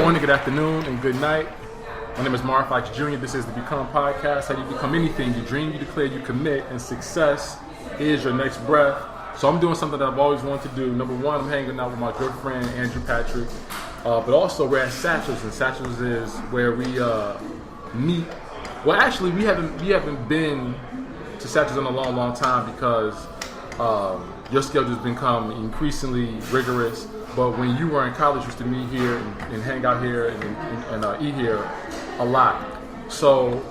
morning, good afternoon, and good night. My name is Mark Fox Jr. This is the Become Podcast. How you become anything you dream, you declare, you commit, and success is your next breath. So I'm doing something that I've always wanted to do. Number one, I'm hanging out with my good friend Andrew Patrick, but also we're at Satchels, and Satchels is where we meet. Well, actually, we haven't been to Satchels in a long time because your schedule's become increasingly rigorous. But when you were in college, you used to meet here and hang out here and eat here a lot. So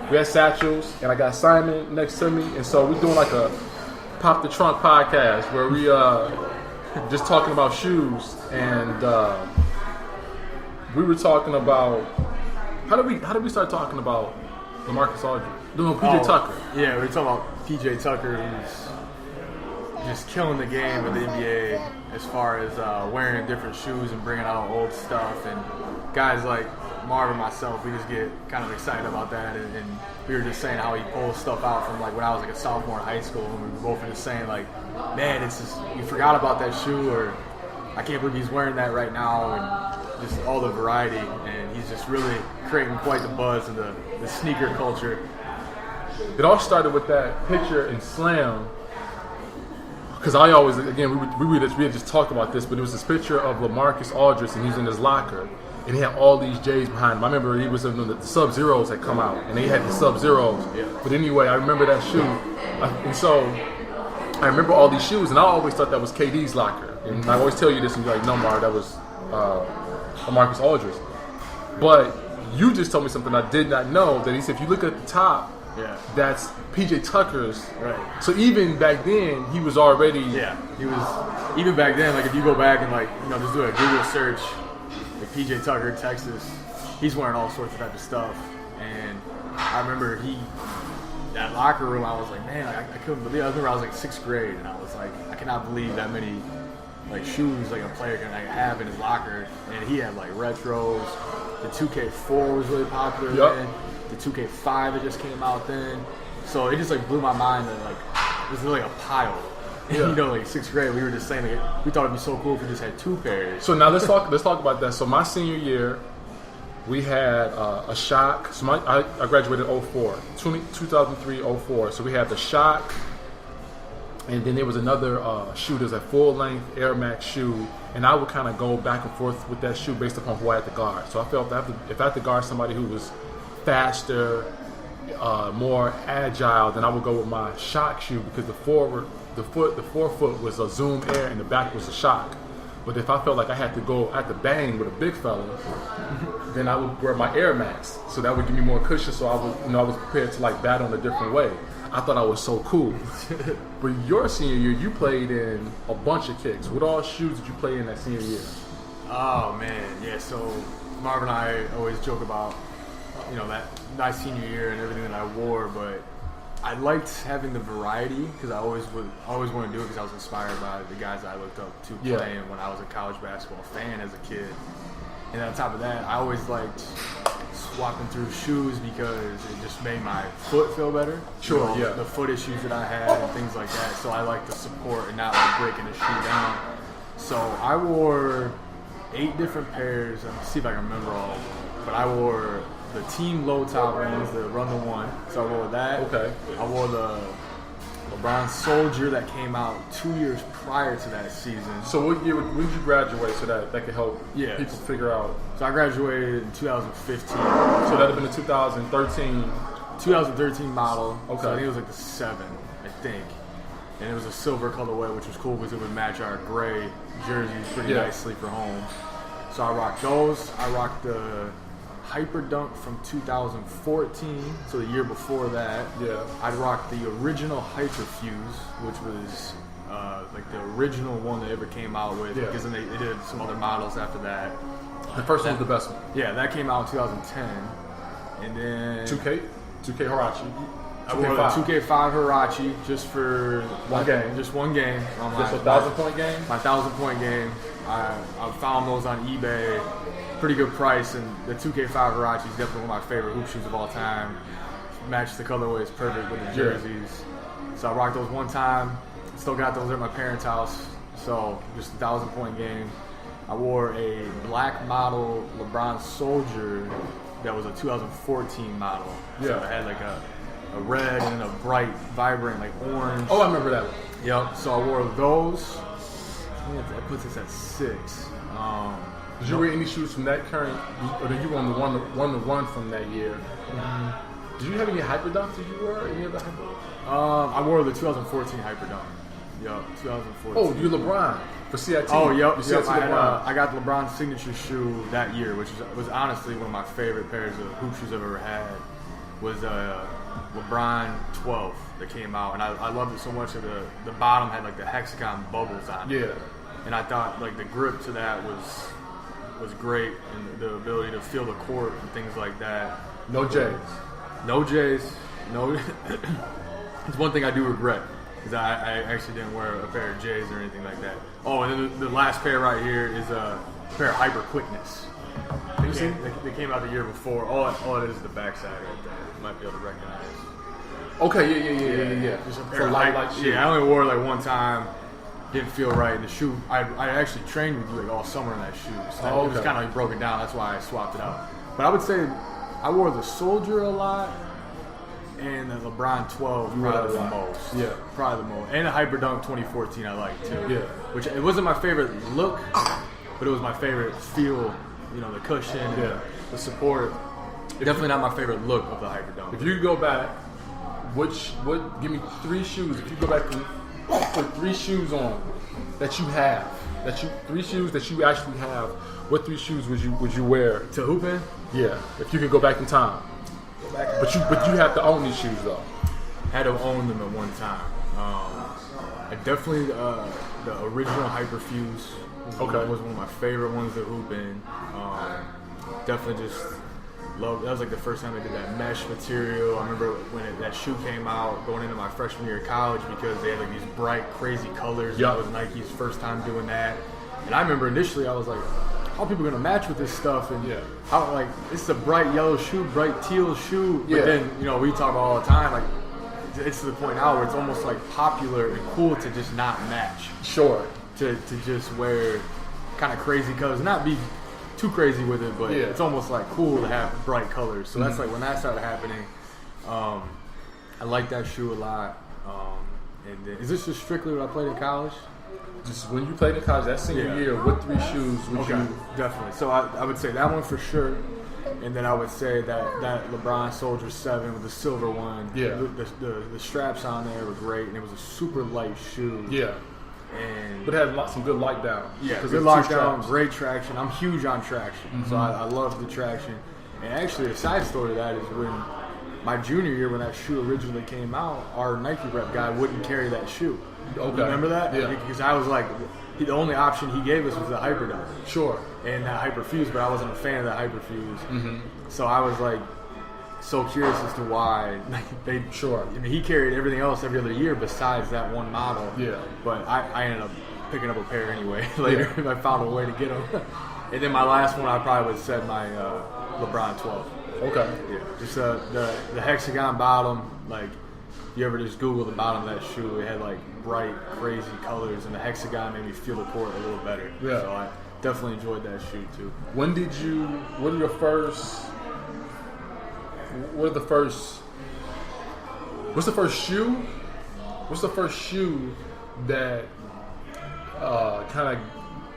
we had Satchels, and I got Simon next to me, and so we're doing like a Pop the Trunk podcast where we just talking about shoes, and we were talking about how did we start talking about LaMarcus Aldridge? No, PJ Tucker. Yeah, we were talking about PJ Tucker, who's just killing the game of the NBA as far as wearing different shoes and bringing out old stuff. And guys like Marv and myself, we just get kind of excited about that. And we were just saying how he pulls stuff out from like when I was like a sophomore in high school, and we were both just saying like, man, it's just you forgot about that shoe, or I can't believe he's wearing that right now, and just all the variety. And he's just really creating quite the buzz in the sneaker culture. It all started with that picture in Slam. Because I always, again, we had just talked about this, but it was this picture of LaMarcus Aldridge, and he's in his locker, and he had all these J's behind him. I remember he was in the Sub-Zeros had come out, and they had the Sub-Zeros. Yeah. But anyway, I remember that shoe. And so I remember all these shoes, and I always thought that was KD's locker. And I always tell you this, and you're like, no, Mar, that was LaMarcus Aldridge. But you just told me something I did not know, that he said if you look at the top, that's PJ Tucker's. Right. So even back then, he was already. Yeah, he was. Even back then, like if you go back and like just do a Google search, like PJ Tucker, Texas, he's wearing all sorts of type of stuff. And I remember that locker room, I was like, man, I couldn't believe. I remember I was like 6th grade, and I was like, I cannot believe that many like shoes like a player can like have in his locker. And he had like retros. The 2K4 was really popular then. The 2K5 it just came out then, so it just like blew my mind that like it was really a pile. Yeah. Like 6th grade, we were just saying like we thought it'd be so cool if we just had 2 pairs. So now let's talk about that. So my senior year, we had a Shock. So I graduated 04, 2003, 04. So we had the Shock, and then there was another shoe. There's a full-length Air Max shoe, and I would kind of go back and forth with that shoe based upon who I had to guard. So I felt that if I had to guard somebody who was faster, more agile, then I would go with my Shock shoe because the forefoot was a Zoom Air and the back was a Shock. But if I felt like I had to bang with a big fella, then I would wear my Air Max. So that would give me more cushion. So I was prepared to like battle in a different way. I thought I was so cool. But your senior year, you played in a bunch of kicks. What all shoes did you play in that senior year? Oh man, yeah. So Marv and I always joke about that my senior year and everything that I wore, but I liked having the variety because I always wanted to do it because I was inspired by the guys that I looked up to playing when I was a college basketball fan as a kid. And on top of that, I always liked swapping through shoes because it just made my foot feel better. Sure, The foot issues that I had and things like that. So I like the support and not like breaking the shoe down. So I wore 8 different pairs. Let's see if I can remember all. But I wore the team low top ones, the Run the One. So I wore that. Okay. I wore the LeBron Soldier that came out 2 years prior to that season. So what year? When did you graduate? So that could help people figure out. So I graduated in 2015. So that'd have been the 2013 model. Okay. So I think it was like the 7, I think. And it was a silver colorway, which was cool because it would match our gray jerseys pretty nicely for home. So I rocked those. I rocked the Hyper Dunk from 2014, so the year before that. Yeah. I'd rock the original Hyperfuse, which was like the original one they ever came out with, because then they did some other models after that. The first one was the best one. Yeah, that came out in 2010. And then 2K Hirachi. I wore the 2K5 Hirachi just for one game. Just one game. Just a 1,000-point game? My 1,000-point game. I found those on eBay. Pretty good price, and the 2K5 Hirachi is definitely one of my favorite hoop shoes of all time. Matched the colorways perfect with the jerseys. So I rocked those one time. Still got those at my parents' house. So just a 1,000-point game. I wore a black model LeBron Soldier that was a 2014 model. Yeah. So it had like a red and then a bright, vibrant, like orange. Oh, I remember that one. Yep. So I wore those. That puts us at 6. Did you wear any shoes from that current, or did you want the one from that year? Mm-hmm. Did you have any Hyperdunks? Did you wear any of the Hyperdunks? I wore the 2014 Hyperdunk. Yep, 2014. Oh, you LeBron for CIT. Oh, yep. You CIT LeBron. I got the LeBron signature shoe that year, which was honestly one of my favorite pairs of hoop shoes I've ever had. Was LeBron 12 that came out, and I loved it so much that the bottom had like the hexagon bubbles on it. Yeah. And I thought like the grip to that was great, and the ability to feel the court and things like that. No J's. No J's. No. It's one thing I do regret. I actually didn't wear a pair of J's or anything like that. Oh, and then the last pair right here is a pair of Hyper Quickness. They came out the year before. All it is the backside right there. You might be able to recognize. Okay, yeah. Just a For pair of light shoes. Yeah, I only wore it like one time. Didn't feel right. And the shoe, I actually trained with you like all summer in that shoe. So it was kind of like broken down. That's why I swapped it out. But I would say I wore the Soldier a lot. And the LeBron 12 probably the most. Yeah. Probably the most. And the Hyperdunk 2014 I liked too. Yeah. Which it wasn't my favorite look, but it was my favorite feel. You know, the cushion and the support. Definitely not my favorite look of the Hyperdunk. If you go back, give me 3 shoes. If you go back and put 3 shoes on that you have, 3 shoes that you actually have, what 3 shoes would you wear to hoop in? Yeah. If you could go back in time. But you have to own these shoes though. Had to own them at one time. I definitely the original Hyperfuse was one of my favorite ones to hoop in. Definitely just loved. That was like the first time I did that mesh material. I remember when that shoe came out going into my freshman year of college because they had like these bright, crazy colors. Yep. That was Nike's first time doing that. And I remember initially I was like, how are people gonna match with this stuff? And how like this is a bright yellow shoe, bright teal shoe. But then we talk about all the time like it's to the point now where it's almost like popular and cool to just not match. Sure. To just wear kind of crazy colors, not be too crazy with it, but it's almost like cool to have bright colors. So that's like when that started happening. I like that shoe a lot. And then, is this just strictly what I played in college? Just when you played in college, that senior year, what 3 shoes would you? Definitely. So I would say that one for sure. And then I would say that LeBron Soldier 7 with the silver one. Yeah. The straps on there were great, and it was a super light shoe. Yeah. But it had some good light down. Yeah, good lockdown, great traction. I'm huge on traction, so I love the traction. And actually, a side story to that is when my junior year, when that shoe originally came out, our Nike rep guy wouldn't carry that shoe. Okay. You remember that? Yeah. Because I was like, the only option he gave us was the Hyperdunk. Sure. And that Hyperfuse, but I wasn't a fan of that Hyperfuse. So I was like so curious as to why they. Sure. I mean, he carried everything else every other year besides that one model. Yeah. But I ended up picking up a pair anyway later. I found a way to get them. And then my last one, I probably would set my LeBron 12. Okay. Yeah. Just the hexagon bottom, like. You ever just Google the bottom of that shoe? It had like bright, crazy colors, and the hexagon made me feel the court a little better. Yeah. So I definitely enjoyed that shoe too. What's the first shoe that kind of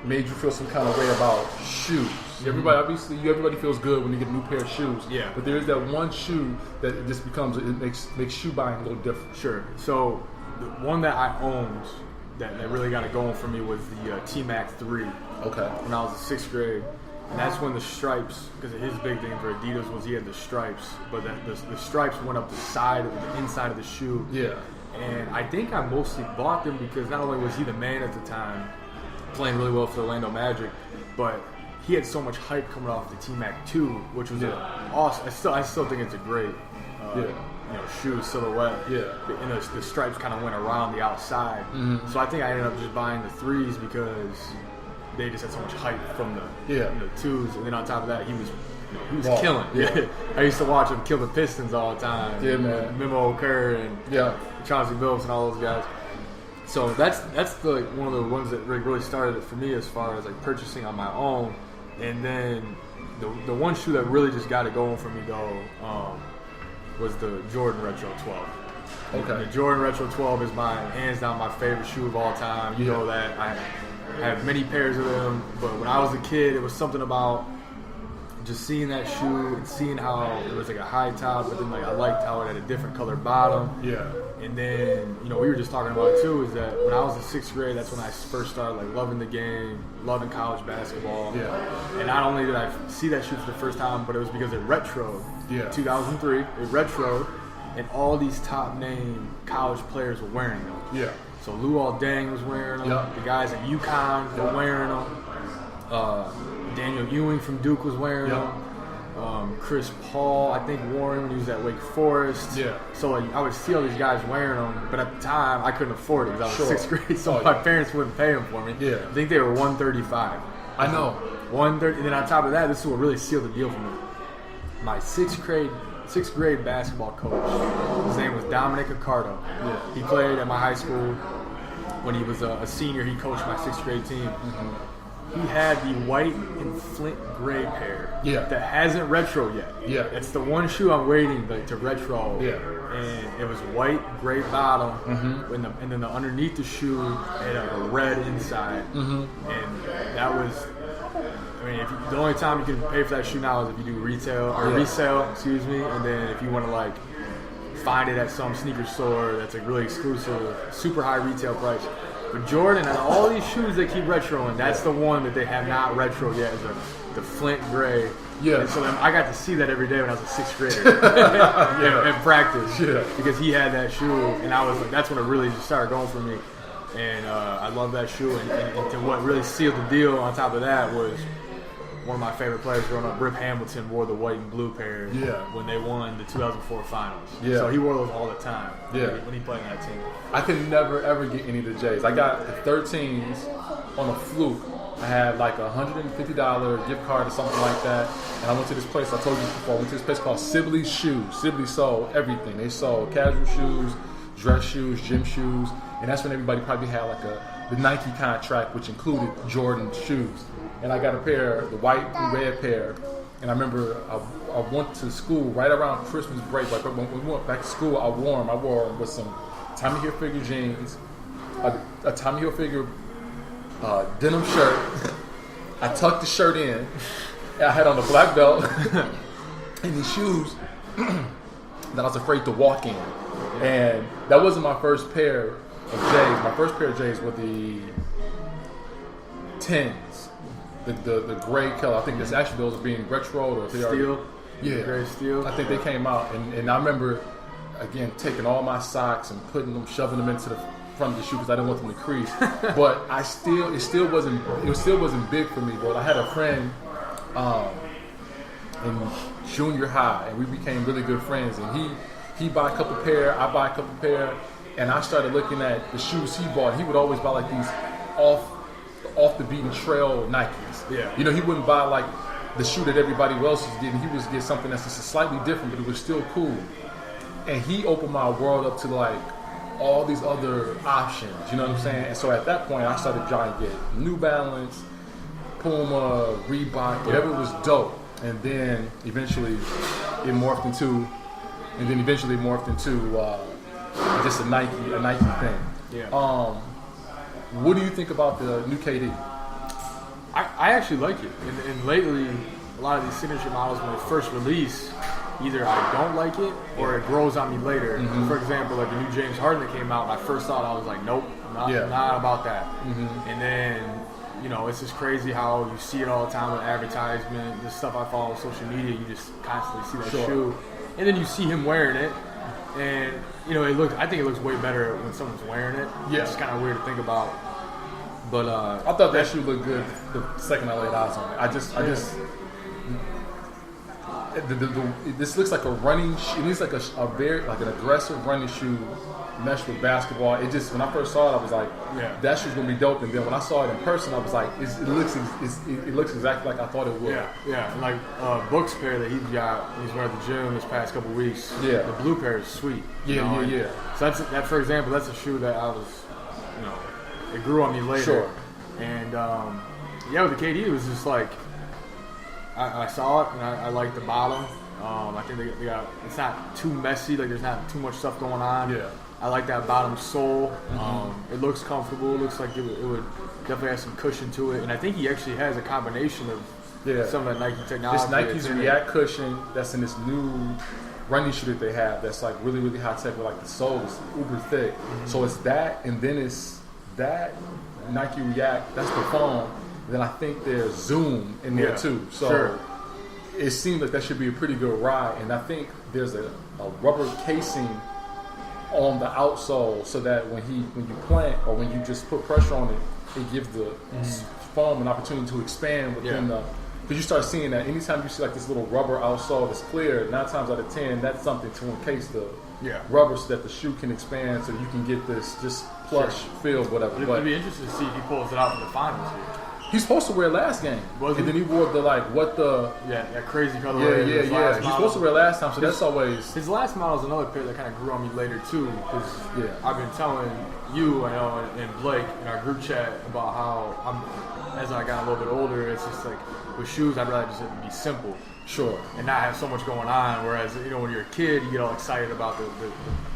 made you feel some kind of way about shoes? Everybody feels good when you get a new pair of shoes. Yeah. But there is that one shoe that it just makes shoe buying a little different. Sure. So the one that I owned that really got it going for me was the T-Mac 3. Okay. When I was in 6th grade. And that's when the stripes, because his big thing for Adidas was he had the stripes, but the stripes went up the inside of the shoe. Yeah. And I think I mostly bought them because not only was he the man at the time, playing really well for the Orlando Magic, but he had so much hype coming off the T-Mac 2, which was awesome. I still think it's a great shoe silhouette. Yeah. And the stripes kind of went around the outside. So I think I ended up just buying the 3s because they just had so much hype from the 2s, and then on top of that, he was killing. Yeah. I used to watch him kill the Pistons all the time. Yeah, man. Memo Kerr and Chauncey Billups and all those guys. So that's the one of the ones that really started it for me as far as like purchasing on my own. And then the one shoe that really just got it going for me though was the Jordan Retro 12. Okay. The Jordan Retro 12 is hands down my favorite shoe of all time. You know that. I have many pairs of them, but when I was a kid, it was something about just seeing that shoe and seeing how it was like a high top, but then like I liked how it had a different color bottom. Yeah. And then, we were just talking about it too, is that when I was in 6th grade, that's when I first started like loving the game, loving college basketball. Yeah. And not only did I see that shoe for the first time, but it was because it retroed. Yeah. 2003, it retroed, and all these top name college players were wearing them. Yeah. So Luol Deng was wearing them. Yep. The guys at UConn were wearing them. Daniel Ewing from Duke was wearing them. Chris Paul, I think, wore him when he was at Wake Forest. Yeah. So like, I would see all these guys wearing them, but at the time I couldn't afford it because I was 6th grade, so my parents wouldn't pay them for me. Yeah. I think they were $135. I know. 130, and then on top of that, this is what really sealed the deal for me. My 6th grade basketball coach, his name was Dominic Accardo. Yeah. He played at my high school. When he was a senior, he coached my 6th grade team. Mm-hmm. He had the white and flint gray pair that hasn't retro yet. Yeah. It's the one shoe I'm waiting to retro. Yeah. And it was white, gray bottom, and then underneath the shoe had a red inside. Mm-hmm. And that was, the only time you can pay for that shoe now is if you do resale, and then if you want to like find it at some sneaker store that's like really exclusive, super high retail price. But Jordan and all these shoes they keep retroing, that's the one that they have not retro yet, is the flint gray. Yeah. And so then I got to see that every day when I was a 6th grader in practice. Yeah. Because he had that shoe, and I was like, that's when it really just started going for me. And I love that shoe. And to what really sealed the deal on top of that was one of my favorite players growing up, Rip Hamilton, wore the white and blue pair when they won the 2004 finals. Yeah. So he wore those all the time when he played on that team. I could never, ever get any of the J's. I got the 13s on a fluke. I had like a $150 gift card or something like that. And I went to this place, I told you before, I went to this place called Sibley's Shoes. Sibley sold everything. They sold casual shoes, dress shoes, gym shoes. And that's when everybody probably had like the Nike contract, which included Jordan shoes. And I got a pair, the white and red pair. And I remember I went to school right around Christmas break. Like when we went back to school, I wore them with some Tommy Hilfiger jeans, a Tommy Hilfiger denim shirt. I tucked the shirt in. I had on a black belt and these shoes that I was afraid to walk in. And that wasn't my first pair of J's. My first pair of J's were the 10s. The gray color. I think that's actually those are being retroed or they steel. Yeah, gray steel. I think they came out, and I remember again taking all my socks and shoving them into the front of the shoe because I didn't want them to crease. But it still wasn't big for me. But I had a friend in junior high, and we became really good friends. And he bought a couple pair, I bought a couple pair, and I started looking at the shoes he bought. He would always buy like these off the beaten trail Nikes. Yeah. He wouldn't buy like the shoe that everybody else was getting. He would get something that's just slightly different, but it was still cool. And he opened my world up to like all these other options. You know what I'm saying? And so at that point, I started trying to get New Balance, Puma, Reebok, whatever was dope. And then eventually it morphed into just a Nike thing. Yeah. What do you think about the new KD? I actually like it. And lately, a lot of these signature models, when they first release, either I don't like it or it grows on me later. Mm-hmm. For example, like the new James Harden that came out, when I first saw it, I was like, nope, not about that. Mm-hmm. And then, it's just crazy how you see it all the time with advertisement, the stuff I follow on social media, you just constantly see that shoe. And then you see him wearing it. And I think it looks way better when someone's wearing it. Yeah. It's kind of weird to think about. But I thought that shoe looked good the second I laid eyes on it. This looks like a running shoe. It looks like a very like an aggressive running shoe meshed with basketball. It just when I first saw it, I was like, that shoe's gonna be dope. And then when I saw it in person, I was like, it looks exactly like I thought it would. Yeah. And like Book's pair that he's wearing at the gym this past couple weeks. Yeah. The blue pair is sweet. Yeah. So that for example, that's a shoe that I was it grew on me later. Sure. And yeah, with the KD, it was just like I saw it and I liked the bottom. I think they got it's not too messy. Like there's not too much stuff going on. Yeah. I like that bottom sole. It looks comfortable. It looks like it would definitely have some cushion to it. And I think he actually has a combination of some of that Nike technology. This Nike's React cushion that's in this new running shoe that they have that's like really, really high tech with like the sole is uber thick. So it's that, and then it's that Nike React, that's the foam. And then I think there's Zoom in there too. So it seems like that should be a pretty good ride. And I think there's a rubber casing on the outsole so that when you plant or when you just put pressure on it, it gives the foam an opportunity to expand within the. Because you start seeing that anytime you see like this little rubber outsole that's clear, 9 times out of 10, that's something to encase the rubber so that the shoe can expand so you can get this just plush feel, whatever. It'd be interesting to see if he pulls it out for the finals here. He's supposed to wear last game. Was and he? then he wore the that crazy colorway. Yeah. He's supposed to wear last time, so that's always. His last model is another pair that kind of grew on me later too, because I've been telling you, I know, and Blake in our group chat about how as I got a little bit older, it's just like with shoes, I'd rather just be simple. Sure. And not have so much going on. Whereas, when you're a kid, you get all excited about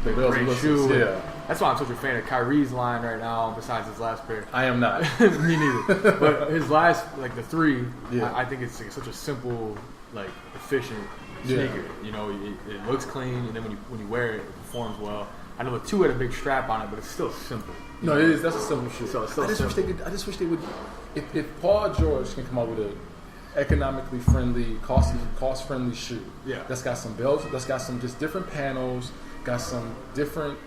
the great shoe. Yeah. That's why I'm such a fan of Kyrie's line right now, besides his last pair. I am not. Me neither. But his last, like the 3, I think it's like such a simple, like efficient sneaker. It looks clean, and then when you wear it, it performs well. I know the 2 had a big strap on it, but it's still simple. No, it is. That's a simple shoe. So I just wish they would. If Paul George can come up with a economically friendly, cost friendly shoe. That's got some belts, that's got some just different panels, got some different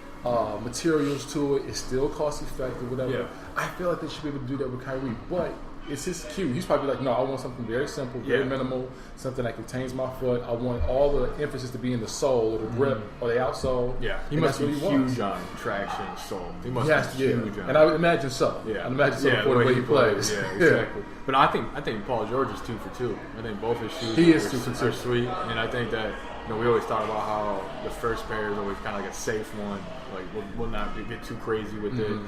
materials to it. It's still cost effective, whatever. I feel like they should be able to do that with Kyrie, but it's his cue. He's probably like, no, I want something very simple, very minimal, something that contains my foot. I want all the emphasis to be in the sole or the grip or the outsole. He must be huge on traction sole. He must be huge on. And I would imagine so. I imagine so for the way he plays. Yeah, exactly. But I think Paul George is 2 for 2. I think both his shoes are sweet, and I think that we always talk about how the first pair is always kind of like a safe one. Like we'll not get too crazy with it.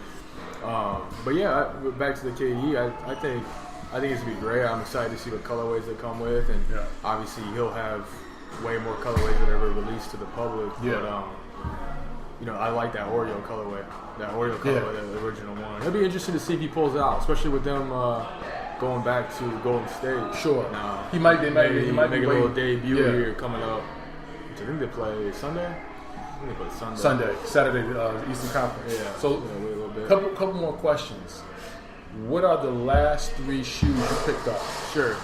But yeah, back to the KD. I think it's gonna be great. I'm excited to see what colorways they come with, and obviously he'll have way more colorways that are ever released to the public. But I like that Oreo colorway. That the original one. It'll be interesting to see if he pulls it out, especially with them going back to Golden State. Sure. Now he might make a little debut here coming up. I think they play Sunday. Saturday, Eastern Conference. So, wait a little bit. Couple more questions. What are the last 3 shoes you picked up? Sure.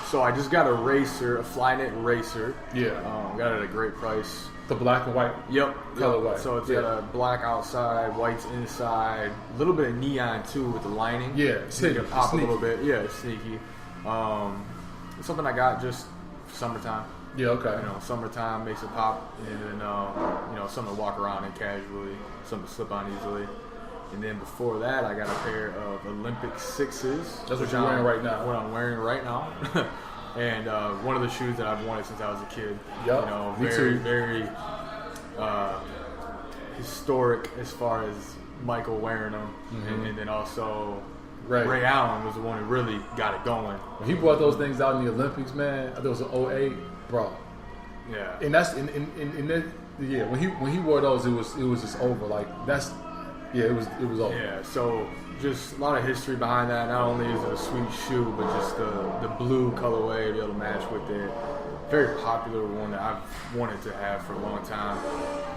So I just got a Flyknit racer. Got it at a great price. The black and white. Colorway. So it's got a black outside, white's inside, a little bit of neon too with the lining. It's so you can pop a little bit. It's sneaky. It's something I got just summertime. Summertime makes it pop, and then something to walk around in casually, something to slip on easily. And then before that, I got a pair of Olympic 6s. That's what you're wearing right now. What I'm wearing right now. And one of the shoes that I've wanted since I was a kid. Me too. Very historic as far as Michael wearing them, and then also Ray Allen was the one who really got it going. When he brought those things out in the Olympics, man, I think it was an 08, bro. And that's when he wore those, it was just over. Like it was over. So just a lot of history behind that. Not only is it a sweet shoe, but just the blue colorway to be able to match with it. Very popular one that I've wanted to have for a long time.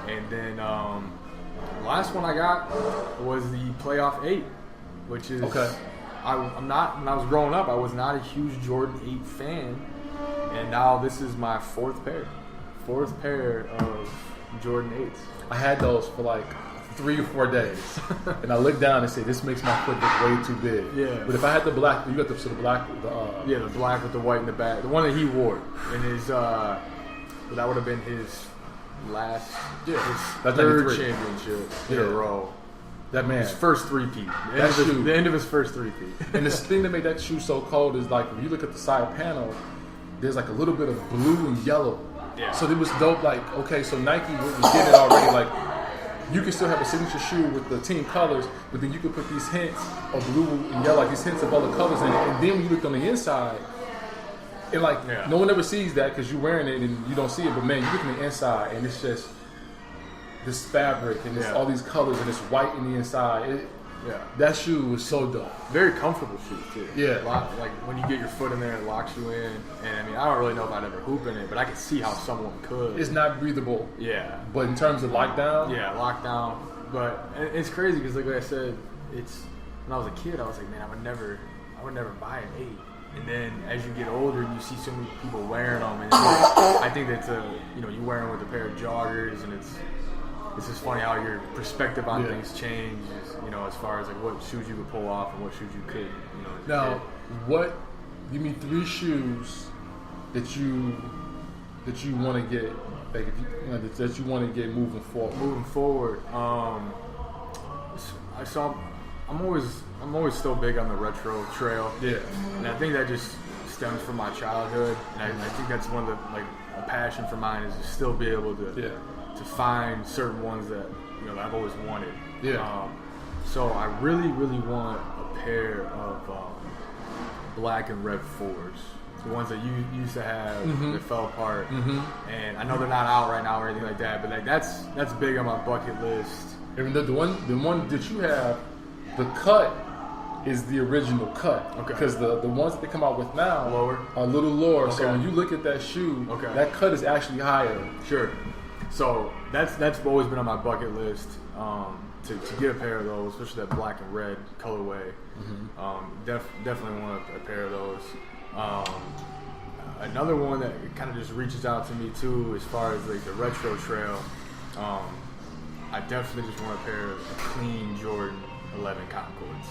And then the last one I got was the Playoff 8, which is I'm not. When I was growing up, I was not a huge Jordan 8 fan, and now this is my fourth pair of Jordan 8s. I had those for like 3 or 4 days, and I looked down and said, "This makes my foot look way too big." But if I had the black, you got the black, the black with the white in the back, the one that he wore, and his that would have been his last, his third championship in a row. That man, his first three-peat. The end of his first three-peat. And the thing that made that shoe so cold is like if you look at the side panel, there's like a little bit of blue and yellow. So it was dope. Like, okay, so Nike did it already. Like, you can still have a signature shoe with the team colors, but then you can put these hints of blue and yellow, like these hints of other colors in it. And then when you look on the inside, and like no one ever sees that because you're wearing it and you don't see it. But man, you look on the inside and it's just this fabric and it's all these colors and it's white in the inside. That shoe was so dope. Very comfortable shoe too. Yeah. Like when you get your foot in there, it locks you in. And I mean, I don't really know if I'd ever hoop in it, but I can see how someone could. It's not breathable. Yeah. But in terms of lockdown? Yeah, lockdown. But it's crazy because like I said, it's when I was a kid, I was like, man, I would never buy an 8. And then as you get older, you see so many people wearing them, and I think that's you wear them with a pair of joggers, and it's just funny how your perspective on things changes. As far as like what shoes you could pull off and what shoes you could. Now, give me 3 shoes that you want to get, like that you want to get moving forward. Moving forward, I'm always still big on the retro trail. Yeah. And I think that just stems from my childhood. And I think that's one of the, like, a passion for mine is to still be able to find certain ones that, that I've always wanted. Yeah. So I really, really want a pair of black and red 4s. The ones that you used to have that fell apart. And I know they're not out right now or anything like that, but like that's big on my bucket list. And the one that you have, the cut is the original cut. Okay. Because the ones that they come out with now are a little lower. Okay. So when you look at that shoe, that cut is actually higher. Sure. So that's always been on my bucket list to get a pair of those, especially that black and red colorway. Definitely want a pair of those. Another one that kind of just reaches out to me too, as far as like the retro trail. I definitely just want a pair of clean Jordan 11 Concords.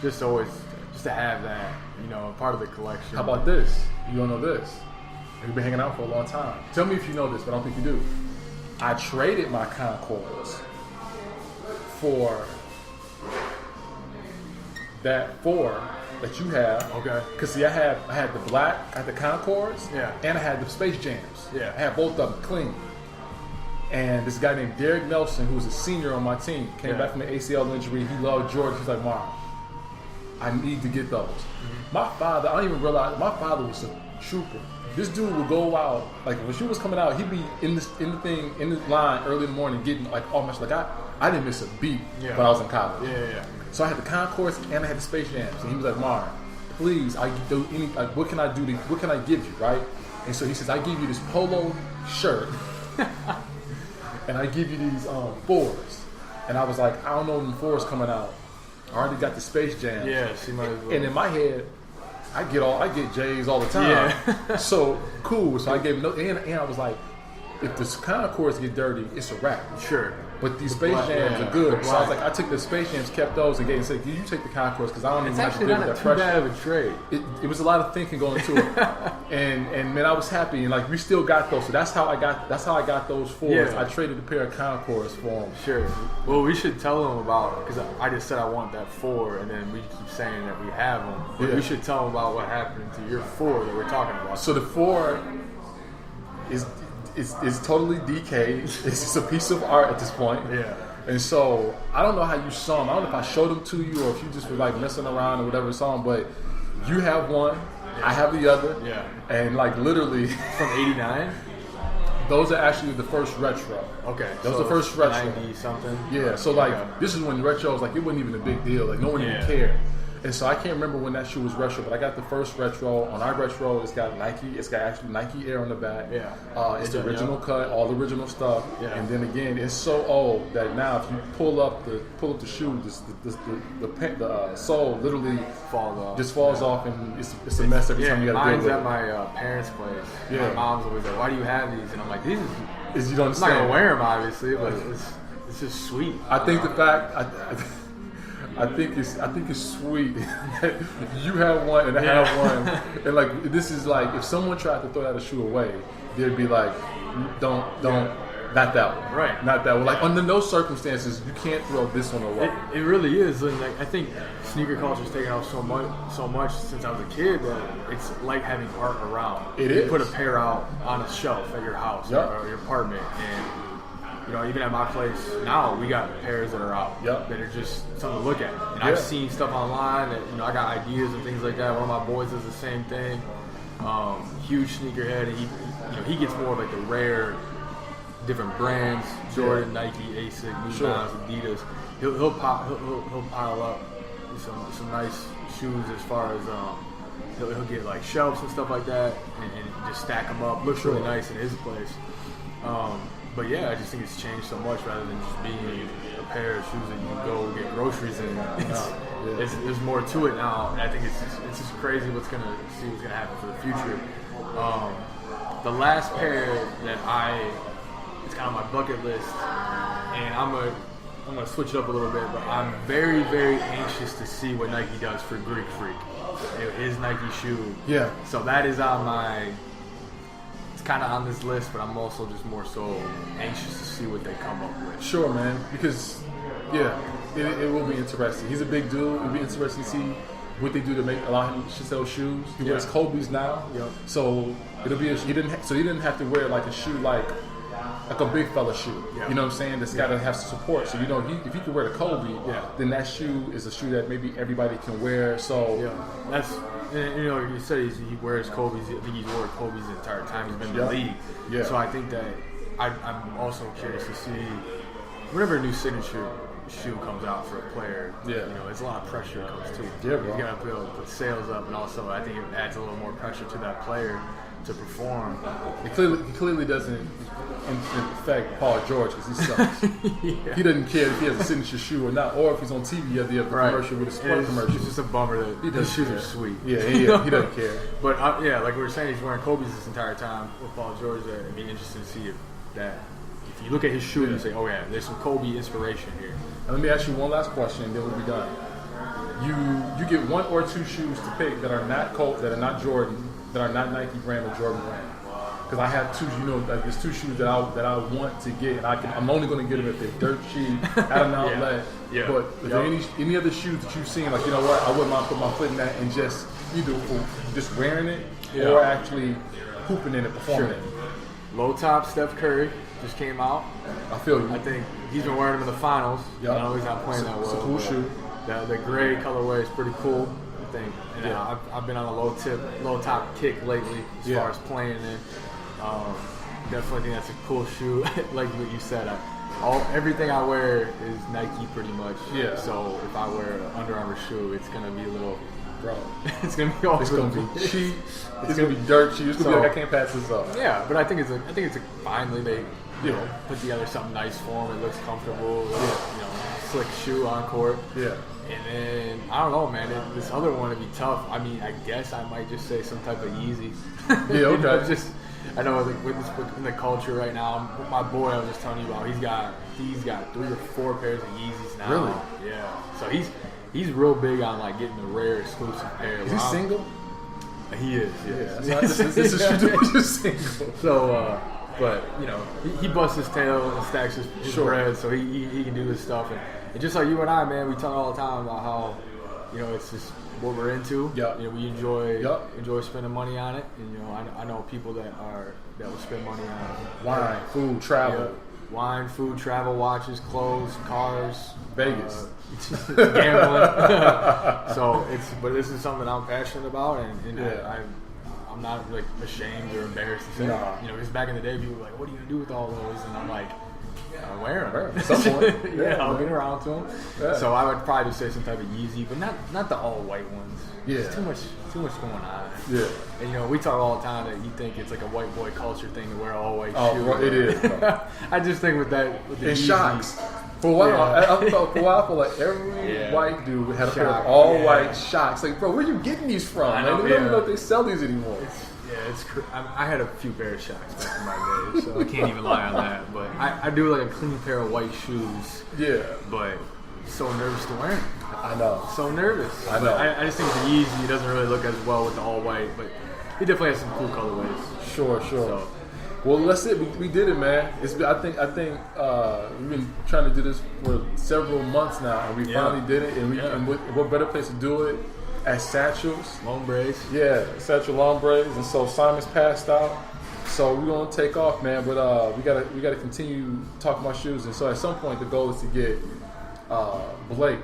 Just to have that, part of the collection. How about this? You don't know this. We've been hanging out for a long time. Tell me if you know this, but I don't think you do. I traded my Concords for that 4 that you have. Okay. Because see, I had the black, I had the Concords, and I had the Space Jams. Yeah. I had both of them clean. And this guy named Derek Nelson, who was a senior on my team, came back from the ACL injury. He loved Jordan. He's like, Mom, I need to get those. My father, I don't even realize, my father was a trooper. This dude would go out, like when she was coming out, he'd be in the line early in the morning getting like almost like I didn't miss a beat when I was in college. Yeah. So I had the Concords and I had the Space Jams. And he was like, Mom, please, what can I do what can I give you, right? And so he says, I give you this polo shirt. And I give you these 4s. And I was like, I don't know when the 4s coming out. I already got the Space Jam. Yeah, she might as well. And in my head, I get J's all the time. Yeah. So cool. So I gave him and I was like, if the Concords get dirty, it's a wrap. Sure. But these Space Jams are good. So I was like, I took the Space Jams, kept those, and gave and said, you take the Concords because I don't even have to deal with that pressure. It's actually not too bad of a trade. It was a lot of thinking going into it, and man, I was happy, and like we still got those. So that's how I got those 4s. Yeah. I traded a pair of Concords for them. Sure. Well, we should tell them about because I just said I want that 4, and then we keep saying that we have them. But we should tell them about what happened to your 4 that we're talking about. So the 4 is totally decayed. It's just a piece of art at this point. Yeah. And so I don't know how you saw them. I don't know if I showed them to you or if you just were like messing around or whatever saw them. But you have one, I have the other. Yeah. And like literally from '89. Those are actually the first retro. Okay. Those are the first retro. 90 something. Yeah. So like this is when retro was like it wasn't even a big deal. Like no one even cared. And so I can't remember when that shoe was retro, but I got the first retro. On our retro, it's got Nike. It's got actually Nike Air on the back. Yeah. It's the original cut, all the original stuff. Yeah. And then again, it's so old that now if you pull up the shoe, the sole literally falls off, and it's a mess every time you got to deal with it. Mine's at my parents' place. Yeah. My mom's always like, "Why do you have these?" And I'm like, "These is you don't understand. I'm not gonna wear them, obviously, but it's just sweet." I think the fact. I think it's sweet that you have one and I have one, and like this is like if someone tried to throw that shoe away, they'd be like, don't, not that one, right? Not that one. Like under no circumstances you can't throw this one away. It really is, and like I think sneaker culture's taken off so much since I was a kid that it's like having art around. It is. You put a pair out on a shelf at your house or your apartment, and you know, even at my place now, we got pairs that are out that are just something to look at. And I've seen stuff online that, you know, I got ideas and things like that. One of my boys does the same thing. Huge sneakerhead, and he gets more of like the rare, different brands: Jordan, Nike, Asics, New Balance, Adidas. He'll pile up some nice shoes as far as he'll get like shelves and stuff like that, and just stack them up. Looks really nice in his place. But yeah, I just think it's changed so much rather than just being a pair of shoes that you can go get groceries in. There's more to it now, and I think it's just crazy what's gonna happen for the future. The last pair that it's kind of my bucket list, and I'm gonna switch it up a little bit, but I'm very, very anxious to see what Nike does for Greek Freak. His Nike shoe. Yeah. So that is on my. It's kind of on this list, but I'm also just more so anxious to see what they come up with. Sure, man. Because it will be interesting. He's a big dude. It'll be interesting to see what they do to allow him to sell shoes. He wears Kobe's now, so it'll be he didn't have to wear like a shoe like a big fella shoe. Yeah. You know what I'm saying? That's got to have support. So if he can wear the Kobe, then that shoe is a shoe that maybe everybody can wear. So that's. And, you know, you said he wears Kobe's. I think he's worn Kobe's the entire time he's been in the league. Yeah. So I think that I'm also curious to see whenever a new signature shoe comes out for a player. Yeah. You know, it's a lot of pressure that comes too. Yeah, bro. He's gonna be able to put sales up, and also I think it adds a little more pressure to that player to perform. It clearly doesn't affect Paul George because he sucks. He doesn't care if he has a signature shoe or not, or if he's on TV at the commercial with a sport commercial. It's just a bummer that his shoes are sweet. Yeah, he doesn't care. But like we were saying, he's wearing Kobe's this entire time with Paul George. It'd be interesting to see if you look at his shoe and you say, oh yeah, there's some Kobe inspiration here. And let me ask you one last question, and then we'll be done. You get one or two shoes to pick that are not that are not Jordan, that are not Nike brand or Jordan brand. Because I have two, like there's two shoes that I want to get, and I'm only going to get them if they're dirt cheap at an outlet. But is there any other shoes that you've seen, like, you know what, I wouldn't mind putting my foot in that and just either just wearing it or actually hooping in it, performing it? Low top Steph Curry just came out. I feel you. I think he's been wearing them in the finals. I know he's not playing that well. It's a cool shoe. The gray colorway is pretty cool, I think. And I've been on a low top kick lately as far as playing it. Definitely think that's a cool shoe. Like what you said, everything I wear is Nike pretty much. Yeah. So if I wear an Under Armour shoe, it's gonna be a little, it's gonna be all. It's gonna be cheap. It's gonna be dirt cheap. It's gonna be like I can't pass this up. Yeah, but I think it's a finally they put together something nice for him. It looks comfortable. Slick shoe on court. Yeah. And then I don't know, man. This other one would be tough. I mean, I guess I might just say some type of Yeezy. Yeah. Okay. I know in the culture right now, my boy I was just telling you about, he's got 3 or 4 pairs of Yeezys now. Really? Yeah. So he's real big on like getting the rare exclusive pair. Is he single? He is. Yeah. This is just single. So, but he busts his tail and stacks his bread, so he can do this stuff. And just like you and I, man, we talk all the time about how it's just what we're into. Yeah. We enjoy spending money on it. And I know people that will spend money on wine, food, travel. Wine, food, travel, watches, clothes, cars, Vegas, gambling. But this is something I'm passionate about, and I'm not like ashamed or embarrassed to say. Because back in the day, people were like, "What are you gonna do with all those?" And I'm like, I wear them. At some point. I'll get around to them. Yeah. So I would probably just say some type of Yeezy, but not the all white ones. Yeah. There's too much going on. Yeah. And we talk all the time that you think it's like a white boy culture thing to wear all white shoes. Oh, it is. I just think with the Yeezy, shocks. For a while, I feel like every white dude had a pair of all white shocks. Like, bro, where are you getting these from? I don't even know if they sell these anymore. I had a few pair of shocks back in my day, so I can't even lie on that. But I do like a clean pair of white shoes. Yeah. But so nervous to wear them. I know. So nervous. I know. I just think the Yeezy doesn't really look as well with the all white, but he definitely has some cool colorways. Sure. So. Well, that's it. We did it, man. I think we've been trying to do this for several months now, and we finally did it. And what better place to do it at Satchels? Long braids. Yeah, Satchel long braids. And so Simon's passed out. So we're gonna take off, man. But we gotta continue talking about shoes. And so at some point, the goal is to get Blake.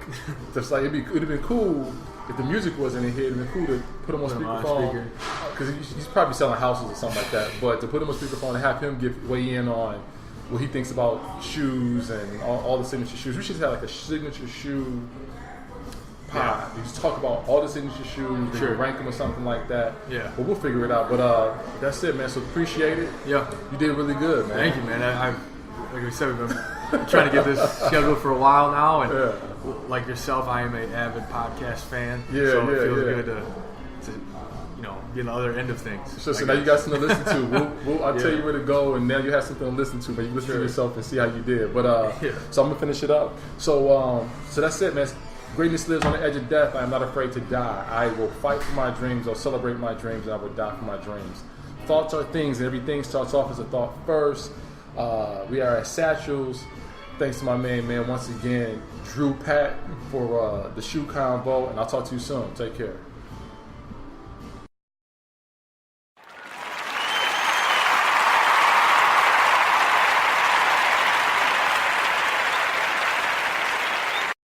Just like it'd have been cool if the music wasn't in here. It'd been cool to put him on speakerphone because he's probably selling houses or something like that. But to put him on speakerphone and have him weigh in on what he thinks about shoes and all the signature shoes. We should have like a signature shoe pod. You just talk about all the signature shoes, maybe rank them or something like that. Yeah. But we'll figure it out. But that's it, man. So appreciate it. Yeah. You did really good, man. Thank you, man. Like we said, we've been trying to get this scheduled for a while now, and like yourself, I am an avid podcast fan. Yeah, so it feels good to be on the other end of things. So now you got something to listen to. I'll tell you where to go, and now you have something to listen to. But you listen to yourself and see how you did. But so I'm gonna finish it up. So that's it, man. Greatness lives on the edge of death. I am not afraid to die. I will fight for my dreams. I'll celebrate my dreams, and I will die for my dreams. Thoughts are things, and everything starts off as a thought first. We are at Satchels. Thanks to my man, once again, Patt, for the shoe convo, and I'll talk to you soon. Take care.